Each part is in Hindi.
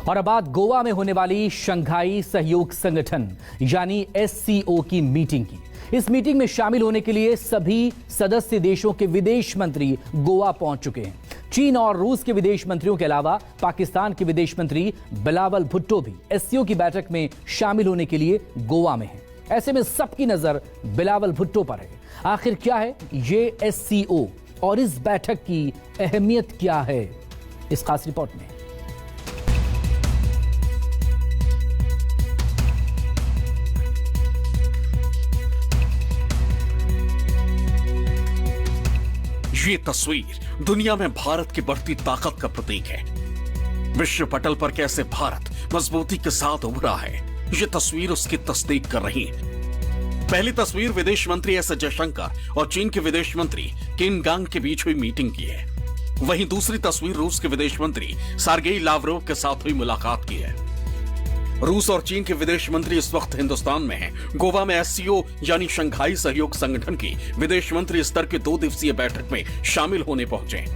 और अब बात गोवा में होने वाली शंघाई सहयोग संगठन यानी SCO की मीटिंग की। इस मीटिंग में शामिल होने के लिए सभी सदस्य देशों के विदेश मंत्री गोवा पहुंच चुके हैं। चीन और रूस के विदेश मंत्रियों के अलावा पाकिस्तान के विदेश मंत्री बिलावल भुट्टो भी SCO की बैठक में शामिल होने के लिए गोवा में हैं। ऐसे में सबकी नजर बिलावल भुट्टो पर है। आखिर क्या है ये SCO और इस बैठक की अहमियत क्या है, इस खास रिपोर्ट में। ये तस्वीर दुनिया में भारत की बढ़ती ताकत का प्रतीक है। विश्व पटल पर कैसे भारत मजबूती के साथ उभरा है, ये तस्वीर उसकी तस्दीक कर रही है। पहली तस्वीर विदेश मंत्री एस जयशंकर और चीन के विदेश मंत्री किम गांग के बीच हुई मीटिंग की है। वहीं दूसरी तस्वीर रूस के विदेश मंत्री सर्गेई लावरोव के साथ हुई मुलाकात की है। रूस और चीन के विदेश मंत्री इस वक्त हिंदुस्तान में हैं। गोवा में SCO यानी शंघाई सहयोग संगठन की विदेश मंत्री स्तर की 2 दिवसीय बैठक में शामिल होने पहुंचे।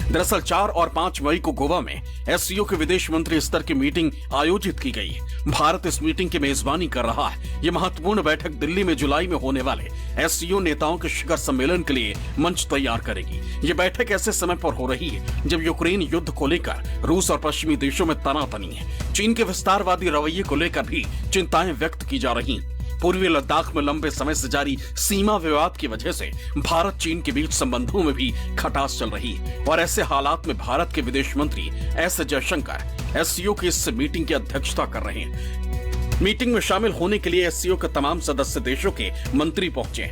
दरअसल 4 और 5 मई को गोवा में SCO के विदेश मंत्री स्तर की मीटिंग आयोजित की गई। भारत इस मीटिंग की मेजबानी कर रहा है। ये महत्वपूर्ण बैठक दिल्ली में जुलाई में होने वाले SCO नेताओं के शिखर सम्मेलन के लिए मंच तैयार करेगी। ये बैठक ऐसे समय पर हो रही है जब यूक्रेन युद्ध को लेकर रूस और पश्चिमी देशों में तनातनी है। चीन के विस्तारवादी रवैये को लेकर भी चिंताएं व्यक्त की जा रही। पूर्वी लद्दाख में लंबे समय से जारी सीमा विवाद की वजह से भारत चीन के बीच संबंधों में भी खटास चल रही है और ऐसे हालात में भारत के विदेश मंत्री एस जयशंकर SCO की इस मीटिंग की अध्यक्षता कर रहे हैं। मीटिंग में शामिल होने के लिए SCO के तमाम सदस्य देशों के मंत्री पहुंचे।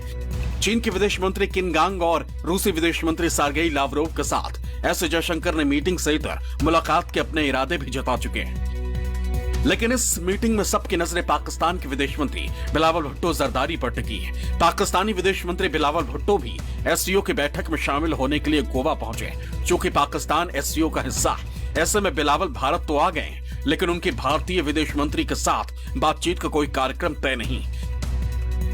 चीन के विदेश मंत्री किम गांग और रूसी विदेश मंत्री सर्गेई लावरोव के साथ एस जयशंकर ने मीटिंग सहित मुलाकात के अपने इरादे भी जता चुके हैं। लेकिन इस मीटिंग में सबकी नजरें पाकिस्तान के विदेश मंत्री बिलावल भुट्टो जरदारी पर टिकी है। पाकिस्तानी विदेश मंत्री बिलावल भुट्टो भी SCO की बैठक में शामिल होने के लिए गोवा पहुंचे। चूंकि पाकिस्तान SCO का हिस्सा है, ऐसे में बिलावल भारत तो आ गए, लेकिन उनके भारतीय विदेश मंत्री के साथ बातचीत का कोई कार्यक्रम तय नहीं।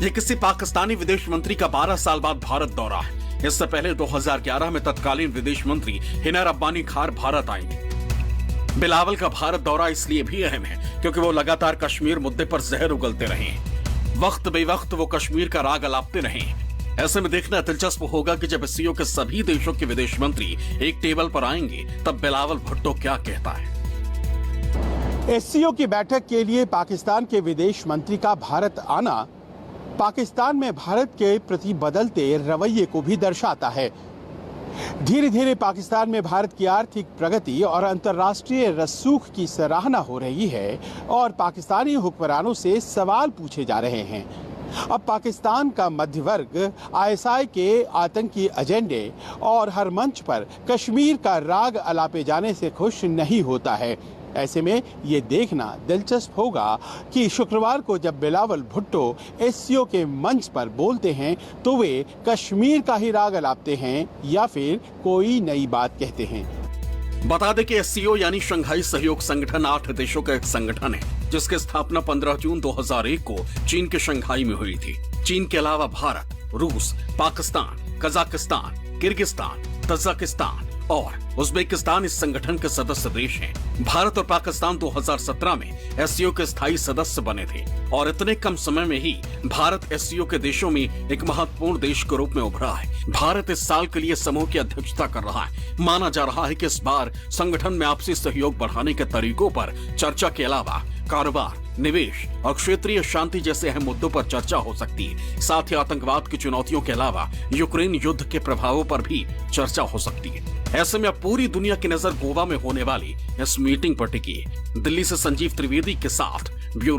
ये किसी पाकिस्तानी विदेश मंत्री का 12 साल बाद भारत दौरा है। इससे पहले 2011 में तत्कालीन विदेश मंत्री हिना रब्बानी खार भारत आई। बिलावल का भारत दौरा इसलिए भी अहम है क्योंकि वो लगातार कश्मीर मुद्दे पर जहर उगलते रहे। वक्त बेवक्त वो कश्मीर का राग अलापते रहे। ऐसे में देखना दिलचस्प होगा कि जब SCO के सभी देशों के विदेश मंत्री एक टेबल पर आएंगे तब बिलावल भुट्टो क्या कहता है। SCO की बैठक के लिए पाकिस्तान के विदेश मंत्री का भारत आना पाकिस्तान में भारत के प्रति बदलते रवैये को भी दर्शाता है। धीरे धीरे पाकिस्तान में भारत की आर्थिक प्रगति और अंतर्राष्ट्रीय रसूख की सराहना हो रही है और पाकिस्तानी हुक्मरानों से सवाल पूछे जा रहे हैं। अब पाकिस्तान का मध्य वर्ग ISI के आतंकी एजेंडे और हर मंच पर कश्मीर का राग अलापे जाने से खुश नहीं होता है। ऐसे में ये देखना दिलचस्प होगा कि शुक्रवार को जब बिलावल भुट्टो SCO के मंच पर बोलते हैं तो वे कश्मीर का ही राग अलापते हैं या फिर कोई नई बात कहते हैं। बता दें कि SCO यानी शंघाई सहयोग संगठन 8 देशों का एक संगठन है जिसकी स्थापना 15 जून 2001 को चीन के शंघाई में हुई थी। चीन के अलावा भारत, रूस, पाकिस्तान, कजाकिस्तान, किर्गिस्तान, तजाकिस्तान और उज्बेकिस्तान इस संगठन के सदस्य देश हैं। भारत और पाकिस्तान 2017 में SCO के स्थायी सदस्य बने थे और इतने कम समय में ही भारत SCO के देशों में एक महत्वपूर्ण देश के रूप में उभरा है। भारत इस साल के लिए समूह की अध्यक्षता कर रहा है। माना जा रहा है कि इस बार संगठन में आपसी सहयोग बढ़ाने के तरीकों पर चर्चा के अलावा कारोबार, निवेश और क्षेत्रीय शांति जैसे अहम मुद्दों पर चर्चा हो सकती है। साथ ही आतंकवाद की चुनौतियों के अलावा यूक्रेन युद्ध के प्रभावों पर भी चर्चा हो सकती है। ऐसे में अब पूरी दुनिया की नजर गोवा में होने वाली इस मीटिंग पर टिकी है। दिल्ली से संजीव त्रिवेदी के साथ ब्यूरो